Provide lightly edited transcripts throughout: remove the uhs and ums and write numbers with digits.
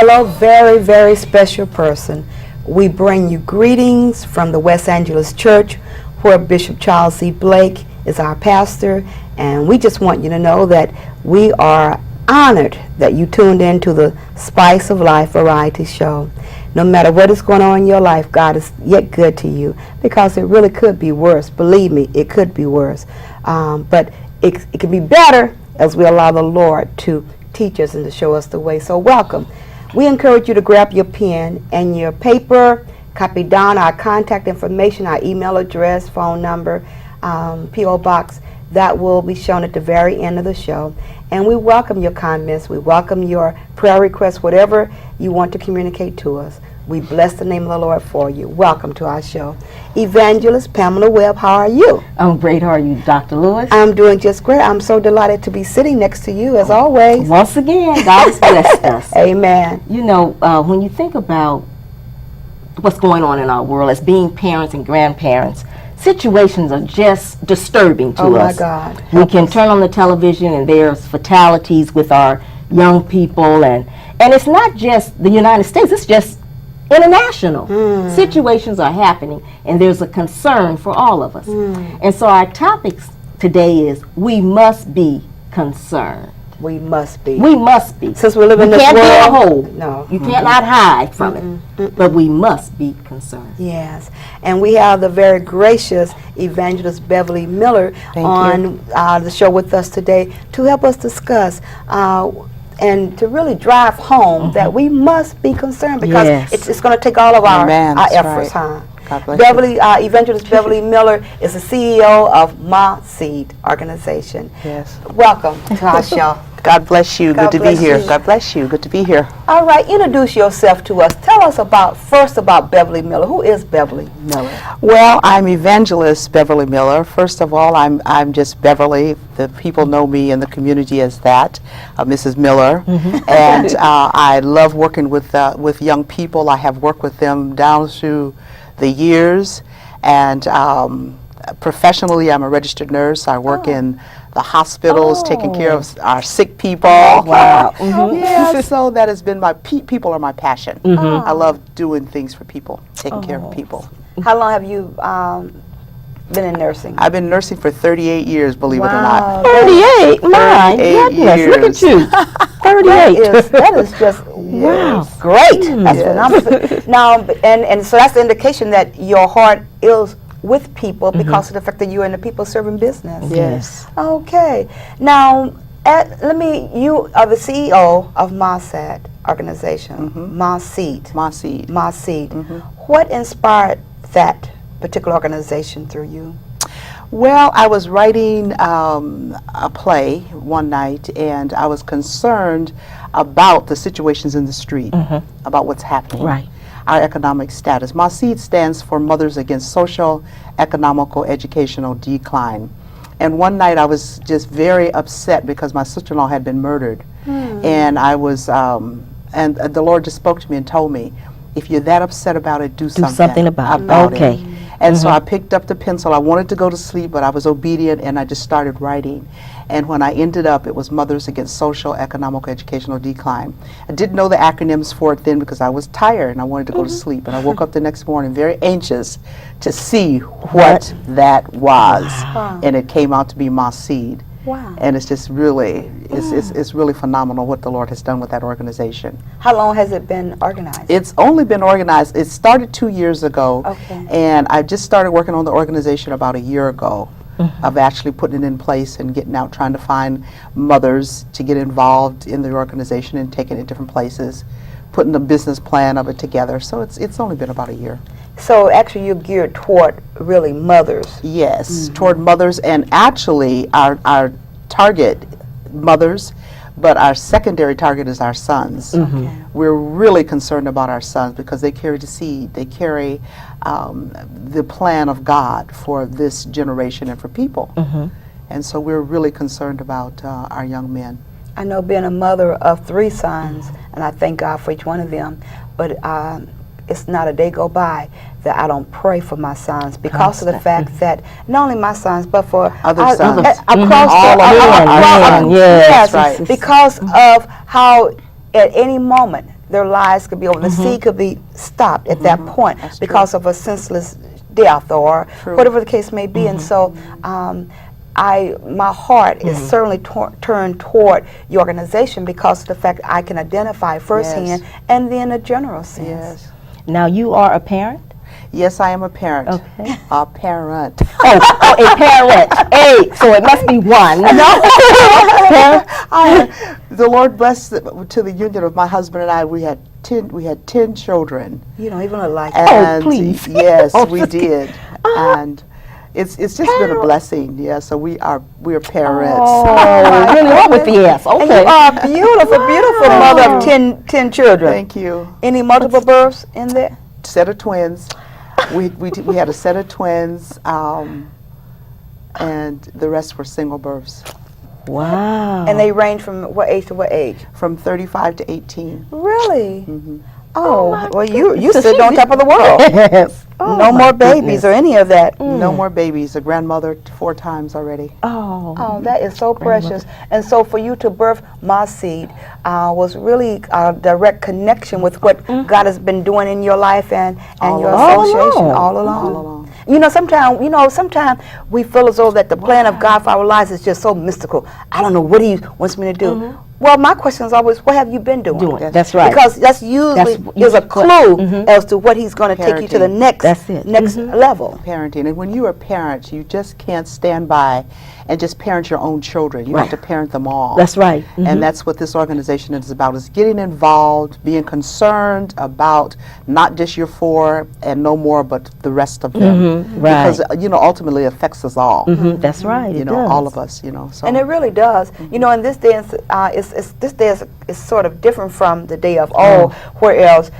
Hello, very, very special person. We bring you greetings from the West Angeles Church, where Bishop Charles C. Blake is our pastor, and we just want you to know that we are honored that you tuned in to the Spice of Life variety show. No matter what is going on in your life, God is yet good to you, because it really could be worse. Believe me, it could be worse. But it can be better as we allow the Lord to teach us and to show us the way. So welcome. We encourage you to grab your pen and your paper, copy down our contact information, our email address, phone number, P.O. Box. That will be shown at the very end of the show. And we welcome your comments. We welcome your prayer requests, whatever you want to communicate to us. We bless the name of the Lord for you. Welcome to our show. Evangelist Pamela Webb, how are you? I'm great. How are you, Dr. Lewis? I'm doing just great. I'm so delighted to be sitting next to you, as always. Once again, God has blessed us. Amen. You know, when you think about what's going on in our world as being parents and grandparents, situations are just disturbing to us. Oh, my God. We can turn on the television and there's fatalities with our young people. And it's not just the United States. It's just international. Situations are happening, and there's a concern for all of us. And so our topics today is we must be concerned. We must be. We must be. Since we live in this world. You can't be a hole. No. You cannot hide from it. But we must be concerned. Yes. And we have the very gracious Evangelist Beverly Miller on the show with us today to help us discuss and to really drive home that we must be concerned, because it's going to take all of our efforts, huh? Beverly, Evangelist Beverly Miller is the CEO of My Seed organization. Yes. Welcome to our show. God bless you. God Good to bless be here. you. God bless you. Good to be here. All right, introduce yourself to us. Tell us first about Beverly Miller. Who is Beverly Miller? Well, I'm Evangelist Beverly Miller. First of all, I'm just Beverly. The people know me in the community as that, Mrs. Miller. And I love working with young people. I have worked with them down through the years, and professionally, I'm a registered nurse. I work in the hospitals, taking care of our sick people. Wow. Yeah, so that has been people are my passion. I love doing things for people, taking care of people. How long have you been in nursing? I've been nursing for 38 years, believe it or not. 38? My 38 goodness, look at you. 38. That is just Wow. great. That's phenomenal. Now, and so that's the indication that your heart is with people because of the fact that you're in the people serving business. Yes. Okay. Now, you are the CEO of MASAD organization, My Seed. My Seed. My Seed. What inspired that particular organization through you? Well, I was writing a play one night, and I was concerned about the situations in the street, about what's happening. Right. Our economic status. My Seed stands for Mothers Against Social, Economical, Educational Decline. And one night I was just very upset because my sister-in-law had been murdered. And I was, and the Lord just spoke to me and told me, if you're that upset about it, do something about it. it. And so I picked up the pencil. I wanted to go to sleep, but I was obedient, and I just started writing. And when I ended up, it was Mothers Against Social, Economical, Educational Decline. I didn't know the acronyms for it then because I was tired and I wanted to go to sleep. And I woke up the next morning very anxious to see what that was. And it came out to be My Seed. Wow. And it's just really, it's really phenomenal what the Lord has done with that organization. How long has it been organized? It's only been organized, it started 2 years ago. Okay. And I just started working on the organization about a year ago. Of actually putting it in place and getting out, trying to find mothers to get involved in the organization and taking it different places, putting the business plan of it together. So it's only been about a year. So actually you're geared toward really mothers. Yes, toward mothers, and actually our target mothers, but our secondary target is our sons. We're really concerned about our sons because they carry the seed, they carry the plan of God for this generation and for people. And so we're really concerned about our young men. I know, being a mother of 3 sons, and I thank God for each one of them, but it's not a day go by that I don't pray for my sons because of the fact that not only my sons, but for other sons. Across Yes, because of how at any moment their lives could be over. The seed could be stopped at that point That's because of a senseless death or whatever the case may be. And so my heart is certainly turned toward your organization because of the fact I can identify firsthand and then a general sense. Yes. Now, you are a parent? Yes, I am a parent. Okay. A parent. Oh, a parent. So it must be one. The Lord blessed to the union of my husband and I. We had 10 children. You don't even look like it. And please. Yes, we did. And it's just been a blessing. Yeah, so we are parents. Oh, really wrong with the S. And Okay. you are beautiful, beautiful mother of 10 children. Thank you. Any multiple births in there? Set of twins. We had a set of twins, and the rest were single births. Wow. And they range from what age to what age? From 35 to 18. Really? Mm-hmm. Oh, well, you sit on top of the world. Yes. No more babies or any of that. No more babies. A grandmother 4 times already. Oh, that is so precious. And so for you to birth my seed was really a direct connection with what God has been doing in your life and your association all along. You know, sometimes we feel as though that the plan of God for our lives is just so mystical. I don't know what He wants me to do. Well, my question is always, what have you been doing? That's right. Because that's usually is a clue as to what He's going to take you to the next level. Parenting. And when you are parents, you just can't stand by and just parent your own children. You have to parent them all. That's right. And that's what this organization is about, is getting involved, being concerned about not just your 4 and no more, but the rest of them. Right. Because, ultimately it affects us all. That's right. You it know, does. all of us, So. And it really does. You know, in this day, this day is sort of different from the day of old, whereas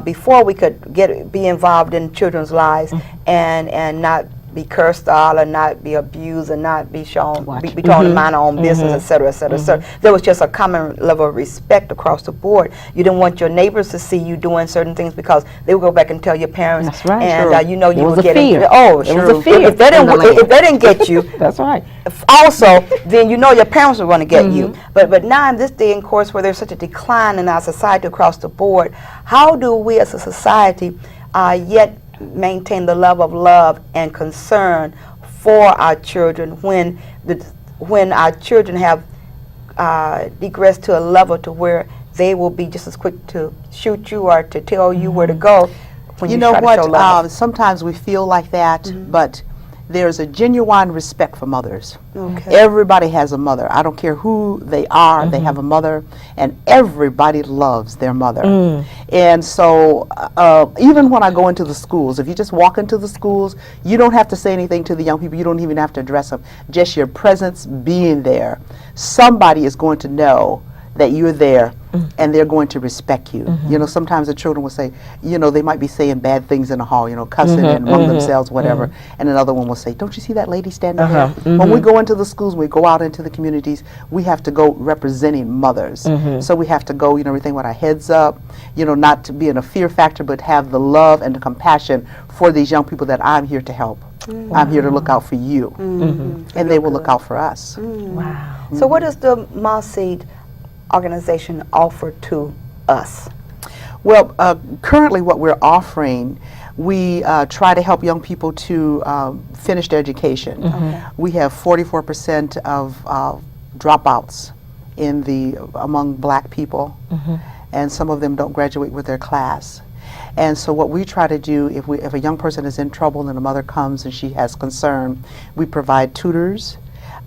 before we could be involved in children's lives and not be cursed out or not be abused and not be shown, be told to mind our own business, et cetera, et cetera, et cetera. There was just a common level of respect across the board. You didn't want your neighbors to see you doing certain things because they would go back and tell your parents. That's right. And you There would was a get fear. Oh, There sure. was a fear. If they didn't get you, That's right. also, then your parents are going to get you. But now in this day and course where there's such a decline in our society across the board, how do we as a society yet maintain the level of love and concern for our children when our children have digressed to a level to where they will be just as quick to shoot you or to tell you where to go when you know try to show what? love? Sometimes we feel like that, but there's a genuine respect for mothers. Okay. Everybody has a mother. I don't care who they are, they have a mother, and everybody loves their mother. And so even when I go into the schools, if you just walk into the schools, you don't have to say anything to the young people. You don't even have to address them. Just your presence being there, somebody is going to know that you're there and they're going to respect you. You know, sometimes the children will say, they might be saying bad things in the hall, cussing and among themselves, whatever. And another one will say, don't you see that lady standing there? When we go into the schools, we go out into the communities, we have to go representing mothers. So we have to go, everything with our heads up, not to be in a fear factor, but have the love and the compassion for these young people that I'm here to help. I'm here to look out for you. And they will look out for us. Wow. So what does the Seed organization offer to us? Well, currently what we're offering, we try to help young people to finish their education. We have 44% of dropouts among black people, and some of them don't graduate with their class. And so what we try to do, if a young person is in trouble and a mother comes and she has concern, we provide tutors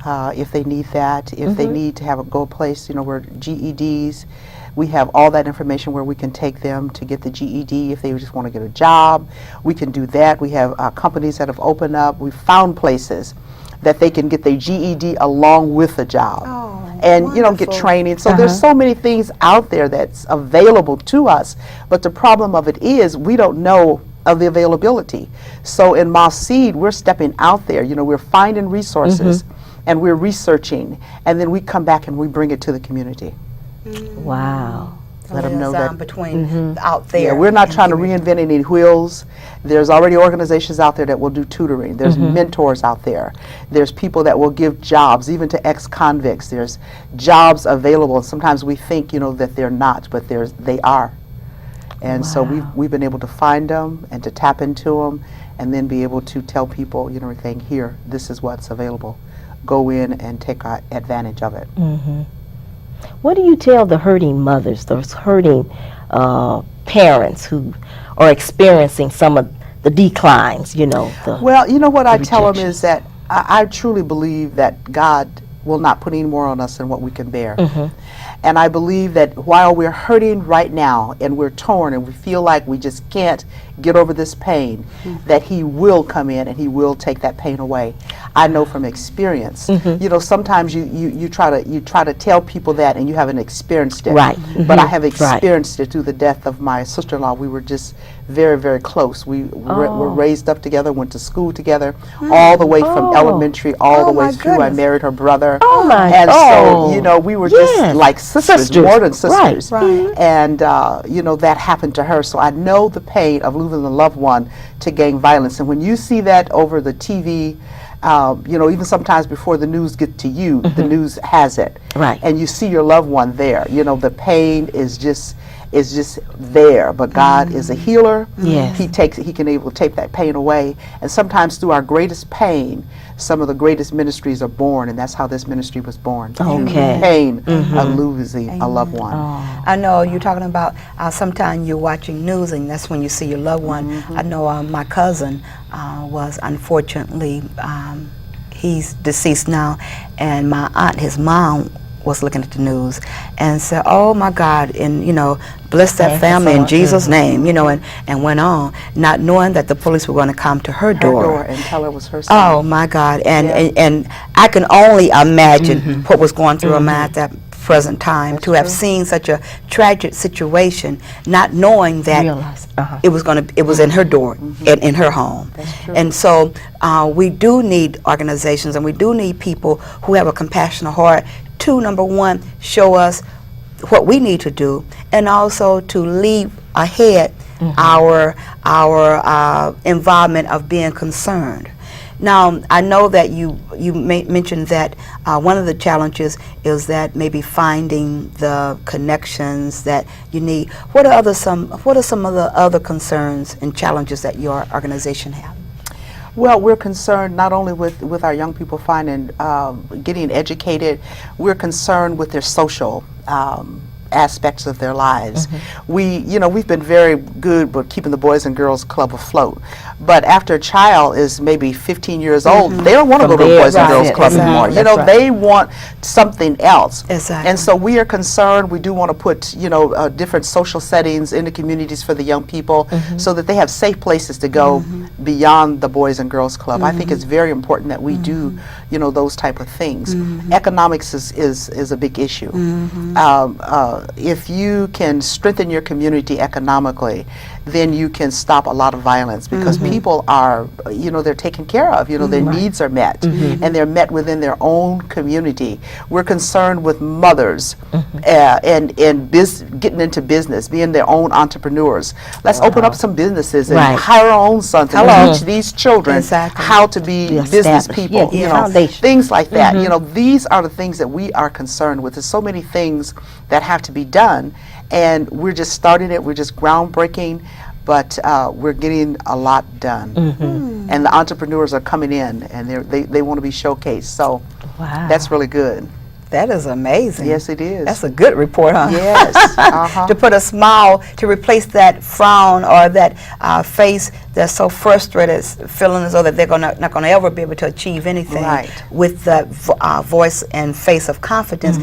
if they need that, if they need to have a go place, where GEDs, we have all that information where we can take them to get the GED if they just want to get a job. We can do that. We have companies that have opened up. We've found places that they can get their GED along with a job. And get training. So there's so many things out there that's available to us, but the problem of it is we don't know of the availability. So in Seed, we're stepping out there. We're finding resources and we're researching, and then we come back and we bring it to the community. Wow. Let them know that between out there. Yeah, we're not trying to reinvent any wheels. There's already organizations out there that will do tutoring. There's mentors out there. There's people that will give jobs, even to ex-convicts. There's jobs available. Sometimes we think, that they're not, but they are. And so we've been able to find them and to tap into them, and then be able to tell people, you know, everything here, this is what's available. Go in and take advantage of it. What do you tell the hurting mothers, those hurting parents who are experiencing some of the declines, you know? Well, you know what I tell them rejections. is that I truly believe that God will not put any more on us than what we can bear. And I believe that while we're hurting right now and we're torn and we feel like we just can't get over this pain, that He will come in and He will take that pain away. I know from experience. You know, sometimes you try to tell people that and you haven't experienced it. Right. But I have experienced it through the death of my sister-in-law. We were just very, very close. We were raised up together, went to school together, all the way from elementary all the way through. I married her brother. And so, you know, we were just like sisters, more than sisters. And, you know, that happened to her. So I know the pain of losing a loved one to gang violence. And when you see that over the TV, you know, even sometimes before the news get to you, the news has it. And you see your loved one there. You know, the pain is just there, but God is a healer. He can able to take that pain away, and sometimes through our greatest pain, some of the greatest ministries are born, and that's how this ministry was born. Through pain of losing a loved one. I know you're talking about sometimes you're watching news and that's when you see your loved one. I know my cousin was unfortunately, he's deceased now, and my aunt, his mom, was looking at the news and said, oh my God, and you know, bless that family in Jesus' name, you know, and went on, not knowing that the police were going to come to her door and tell her it was her son. Oh my God, and I can only imagine what was going through her mind at that present time, to have seen such a tragic situation, not knowing that it was in her door, in her home. And so we do need organizations, and we do need people who have a compassionate heart to, number one, show us what we need to do, and also to leave ahead our involvement of being concerned. Now, I know that you mentioned that one of the challenges is that maybe finding the connections that you need. What are some of the other concerns and challenges that your organization have? Well, we're concerned not only with our young people finding, getting educated, we're concerned with their social aspects of their lives. We've been very good with keeping the Boys and Girls Club afloat. But after a child is maybe 15 years old, they don't want to go to the Boys and Girls Club anymore. You know, they want something else. And so we are concerned. We do want to put, you know, different social settings in the communities for the young people so that they have safe places to go beyond the Boys and Girls Club. I think it's very important that we do, you know, those type of things. Economics is a big issue. If you can strengthen your community economically, then you can stop a lot of violence, because people are, you know, they're taken care of, you know, their needs are met, and they're met within their own community. We're concerned with mothers and getting into business, being their own entrepreneurs. Let's open up some businesses and hire our own sons and teach these children how to be business people, you know, things like that. You know, these are the things that we are concerned with. There's so many things that have to be done, and we're just starting it. We're just groundbreaking, but we're getting a lot done. And the entrepreneurs are coming in, and they want to be showcased. So that's really good. That is amazing. Yes, it is. That's a good report, huh? Yes. To put a smile, to replace that frown or that face that's so frustrated, feeling as though that they're not going to ever be able to achieve anything. With that voice and face of confidence,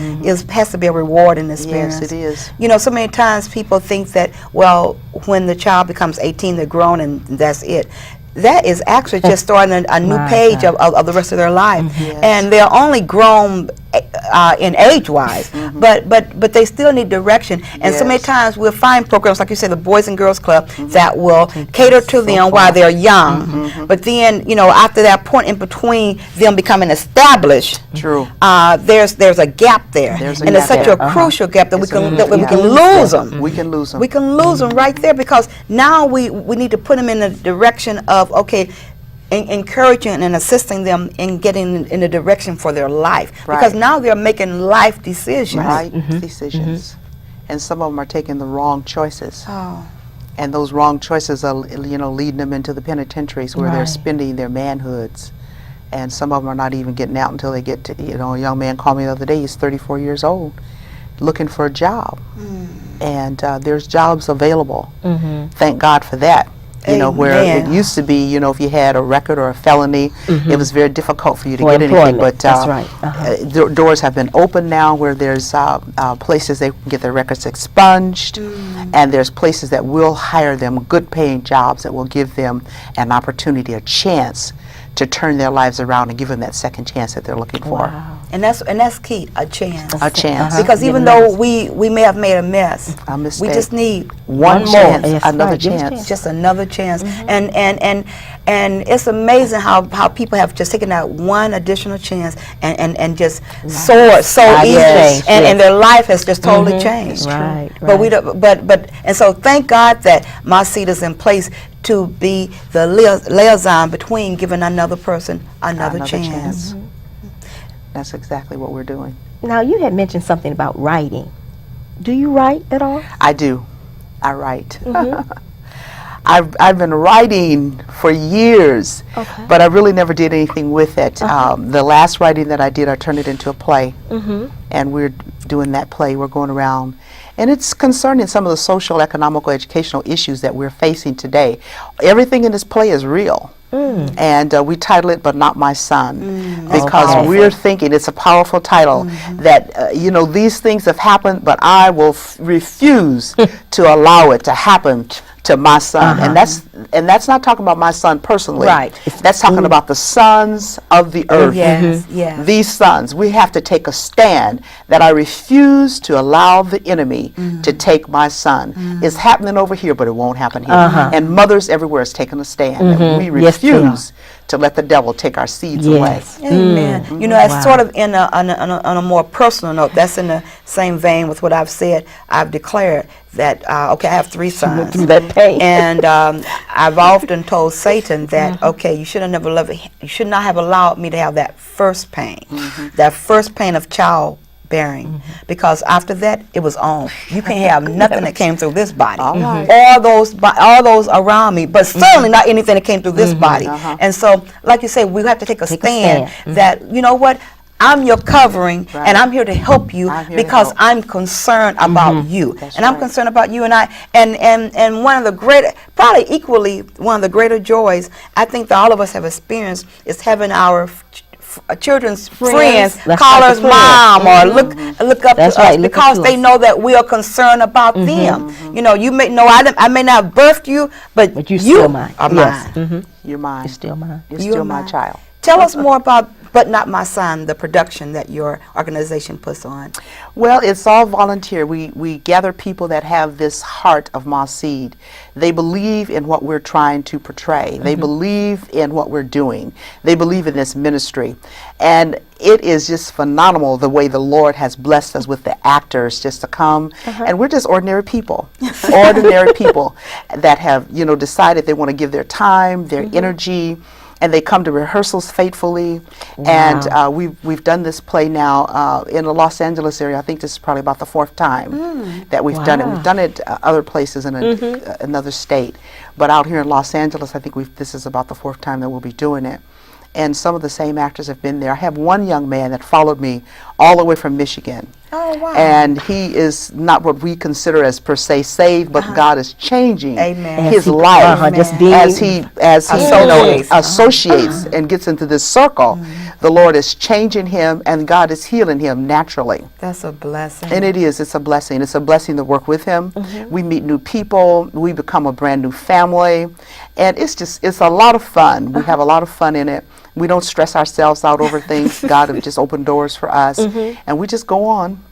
has to be a rewarding experience. Yes, it is. You know, so many times people think that, well, when the child becomes 18, they're grown and that's it. That is actually just starting a new page of the rest of their life. And they're only grown in age-wise, but they still need direction. And so many times we'll find programs, like you said, the Boys and Girls Club, that will cater to them while they're young. But then, you know, after that point in between them becoming established, there's a gap there. And it's such a crucial gap that we can lose them. We can lose them. We can lose them right there, because now we need to put them in the direction of, encouraging and assisting them in getting in the direction for their life, because now they're making life decisions. Decisions, and some of them are taking the wrong choices. And those wrong choices are, leading them into the penitentiaries where they're Right. spending their manhoods. And some of them are not even getting out until they get to, a young man called me the other day, he's 34 years old, looking for a job. And there's jobs available. Thank God for that. Where it Amen. used to be, if you had a record or a felony, it was very difficult for you to For get anything. employment, But that's right. doors have been opened now where there's places they can get their records expunged, and there's places that will hire them, good-paying jobs that will give them an opportunity, a chance to turn their lives around and give them that second chance that they're looking for. Wow. And that's key, a chance. A chance. Because even though we may have made a mess, A we mistake. just need One more. chance, Yes, another right. Give us a chance. chance. just another chance. And it's amazing how people have just taken that one additional chance and just soared so Lives easily, changed, and yes. their life has just totally changed. Right, But we don't, and so thank God that my seat is in place to be the liaison between giving another person another chance. That's exactly what we're doing. Now, you had mentioned something about writing. Do you write at all? I do. I write. I've been writing for years, Okay. but I really never did anything with it. The last writing that I did, I turned it into a play, and we're doing that play. We're going around, and it's concerning some of the social, economical, educational issues that we're facing today. Everything in this play is real. And we title it "But Not My Son," because powerful. we're thinking it's a powerful title that these things have happened, but I will refuse to allow it to happen to my son. And that's not talking about my son personally. Right. That's talking about the sons of the earth. Yes, yes. These sons, we have to take a stand that I refuse to allow the enemy to take my son. It's happening over here, but it won't happen here. And mothers everywhere is taking a stand. That we Yes, they are. refuse to let the devil take our seeds Yes. away. Amen. It's sort of on a more personal note. That's in the same vein with what I've said. I've declared that I have 3 sons, through that pain. and I've often told Satan that you should not have allowed me to have that first pain, that first pain of childbearing, because after that it was on. You can't have nothing that came through this body, all those around me, but certainly not anything that came through this body. And so, like you say, we have to take a stand that what. I'm your covering, and I'm here to help you I'm here to because help. I'm concerned about you, That's and I'm right. concerned about you and I. And one of the great, probably equally one of the greater joys I think that all of us have experienced is having our children's friends That's call right, us the friends. mom or look up That's to right, us look up because to they us. know that we are concerned about them. You may know I may not have birthed you, but But you're you still mine. are Yes. mine. You're mine. You're still mine. You're You still are my mine. child. Tell us more about But Not My Son, the production that your organization puts on. Well, it's all volunteer. We gather people that have this heart of Ma Seed. They believe in what we're trying to portray. They believe in what we're doing. They believe in this ministry. And it is just phenomenal the way the Lord has blessed us with the actors just to come. And we're just ordinary people. Ordinary people that have, decided they want to give their time, their energy, and they come to rehearsals faithfully. And we've done this play now in the Los Angeles area. I think this is probably about the 4th time that we've done it. We've done it other places in another state. But out here in Los Angeles, I think this is about the 4th time that we'll be doing it. And some of the same actors have been there. I have one young man that followed me all the way from Michigan. Oh, wow. And he is not what we consider as per se saved, but God is changing Amen. his life Amen. Just being as he Associates. associates and gets into this circle. The Lord is changing him, and God is healing him naturally. That's a blessing. And it's a blessing. It's a blessing to work with him. We meet new people. We become a brand new family. And it's a lot of fun. We have a lot of fun in it. We don't stress ourselves out over things. God has just opened doors for us. And we just go on.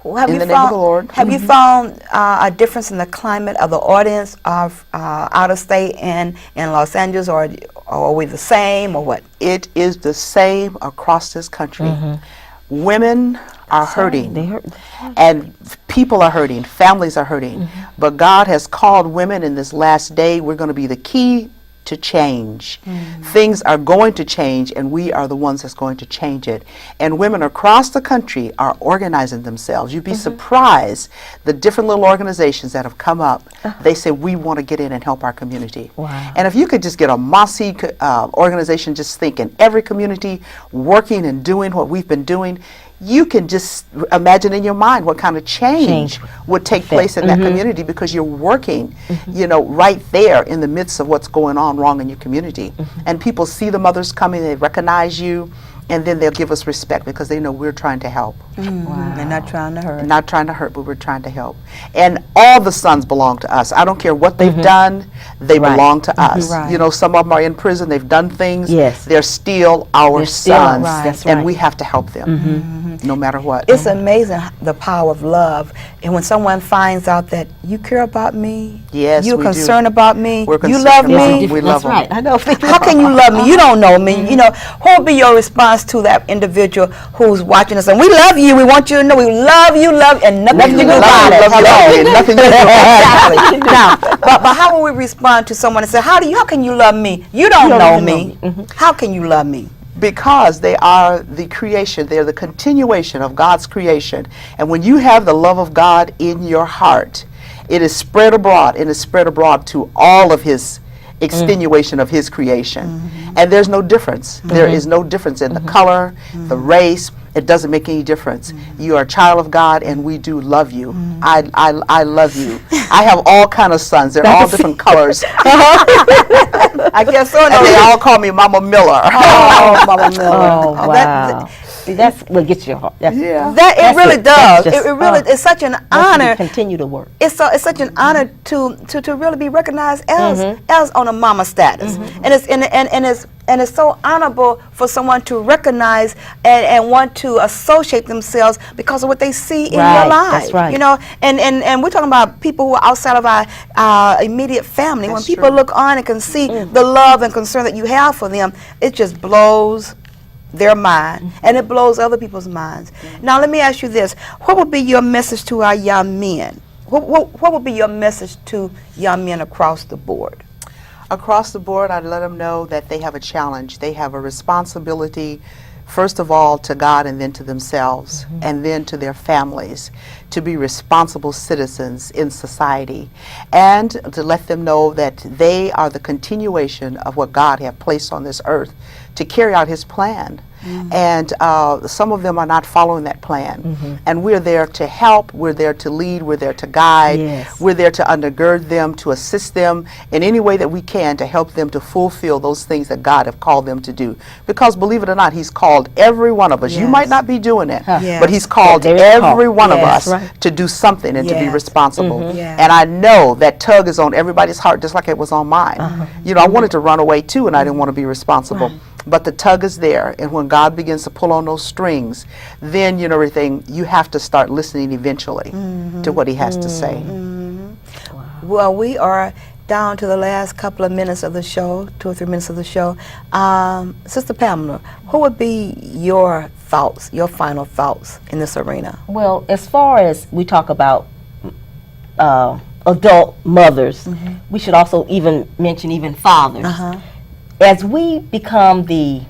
Have in you the name of the Lord. Have you found a difference in the climate of the audience of out of state and in Los Angeles, or are we the same, or what? It is the same across this country. Women are hurting. They hurt. And people are hurting, families are hurting. But God has called women in this last day. We're going to be the key to change. Things are going to change, and we are the ones that's going to change it. And women across the country are organizing themselves. You'd be surprised the different little organizations that have come up. They say, we want to get in and help our community. Wow. And if you could just get a Mossy organization just think in every community working and doing what we've been doing, you can just imagine in your mind what kind of change would take place in that community, because you're working, you know, right there in the midst of what's going on wrong in your community. And people see the mothers coming, they recognize you, and then they'll give us respect because they know we're trying to help. Wow. They're not trying to hurt. Not trying to hurt, but we're trying to help. And all the sons belong to us. I don't care what they've done, they belong to us. Right. You know, some of them are in prison, they've done things. Yes. They're still our sons. Right. That's And right. we have to help them, no matter what. It's amazing the power of love. And when someone finds out that you care about me, Yes, you're we do. concerned about me, We're you concerned love about me, them. We love them. That's right. I know. how can you love me? You don't know me. You know, what would be your response to that individual who's watching us? And we love you. We want you to know we love you, and nothing you can do about it. Hello. Nothing you can do. Exactly. Now, but how will we respond to someone and say, how can you love me? You don't know me. How can you love me? Because they are the creation, they're the continuation of God's creation. And when you have the love of God in your heart, it is spread abroad, and is spread abroad to all of his extenuation of his creation. And there's no difference. There is no difference in the color, the race. It doesn't make any difference. You are a child of God, and we do love you. I love you. I have all kind of sons. They're all different colors. I guess so. And they all call me Mama Miller. Oh, Mama Miller. Oh, wow. That- That's what gets your heart. That's, Yeah. That it That's really it. That's does. just- It really it's such an wants you to honor. continue to work. It's such an honor to really be recognized as on a mama status, and it's so honorable for someone to recognize and want to associate themselves because of what they see in your Right, life. that's right. You know, and we're talking about people who are outside of our immediate family. That's when people true. look on and can see the love and concern that you have for them, it just blows their mind, and it blows other people's minds. Now, let me ask you this. What would be your message to our young men? What would be your message to young men across the board? Across the board, I'd let them know that they have a challenge. They have a responsibility, first of all, to God, and then to themselves, and then to their families, to be responsible citizens in society, and to let them know that they are the continuation of what God has placed on this earth to carry out his plan. And some of them are not following that plan. And we're there to help, we're there to lead, we're there to guide, Yes. we're there to undergird them, to assist them in any way that we can to help them to fulfill those things that God has called them to do. Because believe it or not, he's called every one of us. You Yes. might not be doing it, Yes. but he's called There is a call. every one of Yes. us Right. to do something and to be Yes. responsible. Yes. And I know that tug is on everybody's heart just like it was on mine. You know, I wanted to run away too, and I didn't want to be responsible. But the tug is there, and when God begins to pull on those strings, then, you know, everything, you have to start listening eventually to what he has to say. Well, we are down to the last couple of minutes of the show, 2 or 3 minutes of the show. Sister Pamela, what would be your thoughts, your final thoughts in this arena? Well, as far as we talk about adult mothers, we should also even mention even fathers. As we become the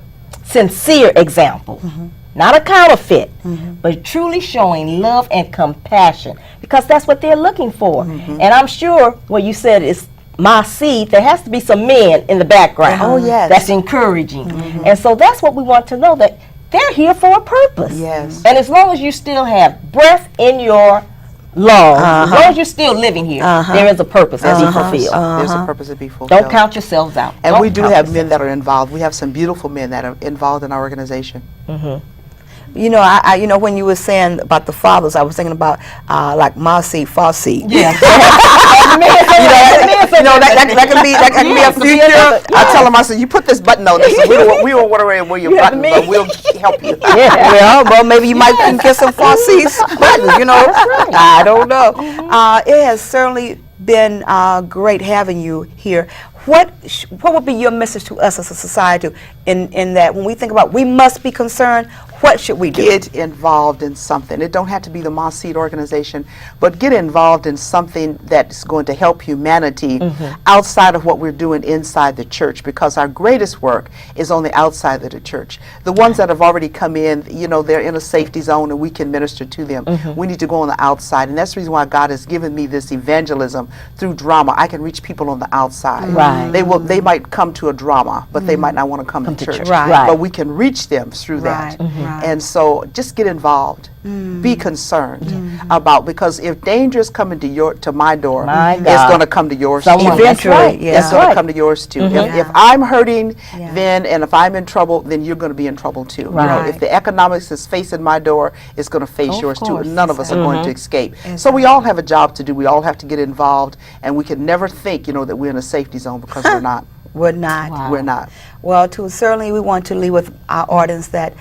sincere example, not a counterfeit, but truly showing love and compassion, because that's what they're looking for. And I'm sure what you said is my seed, there has to be some men in the background. Oh, yes. That's encouraging. And so that's what we want to know, that they're here for a purpose. Yes. And as long as you still have breath in your lungs, as long as you're still living here, there is a purpose to be fulfilled. There's a purpose to be fulfilled. Don't count yourselves out. And Don't we do count have yourselves men that are involved. We have some beautiful men that are involved in our organization. You know, I you know, when you were saying about the fathers, I was thinking about like Marcy Fossey. Yeah. that can be a future. I tell them, I said, you put this button on this. We don't want to wear your button, but we'll help you. Well, maybe you might can get some Fosse's buttons, you know. I don't know. It has certainly been great having you here. What would be your message to us as a society in that when we think about we must be concerned, what should we do? Get involved in something. It don't have to be the Moss Seed organization, but get involved in something that's going to help humanity outside of what we're doing inside the church, because our greatest work is on the outside of the church. The ones that have already come in, you know, they're in a safety zone and we can minister to them. We need to go on the outside, and that's the reason why God has given me this evangelism through drama. I can reach people on the outside. Right. They might come to a drama, but they might not want to come to church. Right. But we can reach them through that. And so just get involved. Be concerned about, because if danger is coming to my door, it's going to come to yours too. Eventually, It's going to come to yours too. If I'm hurting, then, and if I'm in trouble, then you're going to be in trouble too. You know, if the economics is facing my door, it's going to face yours too. And none of us are going to escape. So we all have a job to do. We all have to get involved, and we can never think, you know, that we're in a safety zone, because we're not. We're not. Wow. We're not. Well, certainly we want to leave with our audience that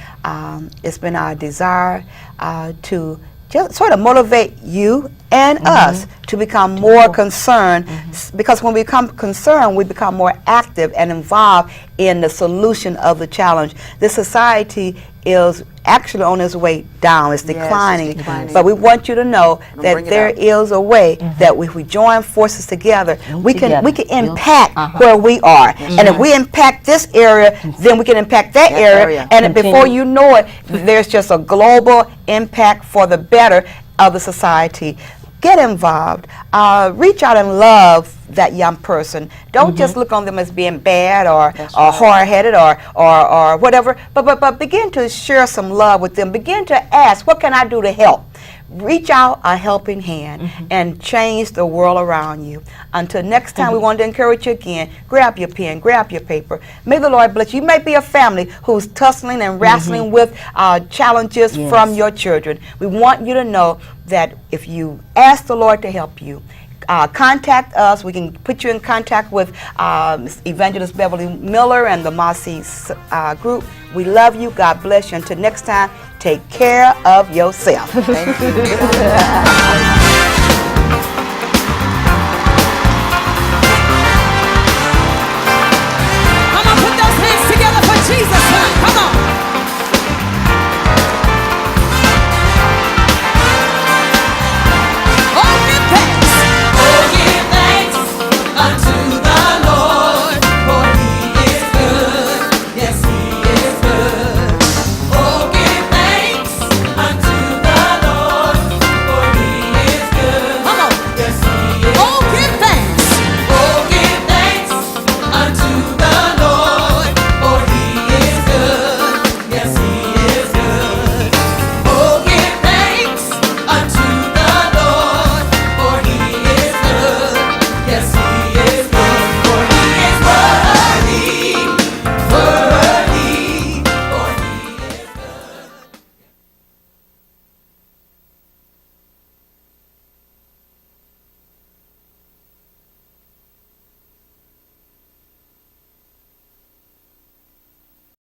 it's been our desire to just sort of motivate you and us to become more concerned, because when we become concerned, we become more active and involved in the solution of the challenge. This society is actually on its way down. It's declining. But we want you to know that there is a way that if we join forces together, we can impact where we are. And if we impact this area, then we can impact that area. And before you know it, there's just a global impact for the better of the society. Get involved. Reach out and love that young person. Don't just look on them as being bad or hard-headed or whatever, but begin to share some love with them. Begin to ask, what can I do to help? Reach out a helping hand and change the world around you. Until next time, we want to encourage you again. Grab your pen, grab your paper. May the Lord bless you. You may be a family who's tussling and wrestling with challenges from your children. We want you to know that if you ask the Lord to help you, contact us. We can put you in contact with Evangelist Beverly Miller and the Moss Seed group. We love you. God bless you. Until next time, take care of yourself. Thank you.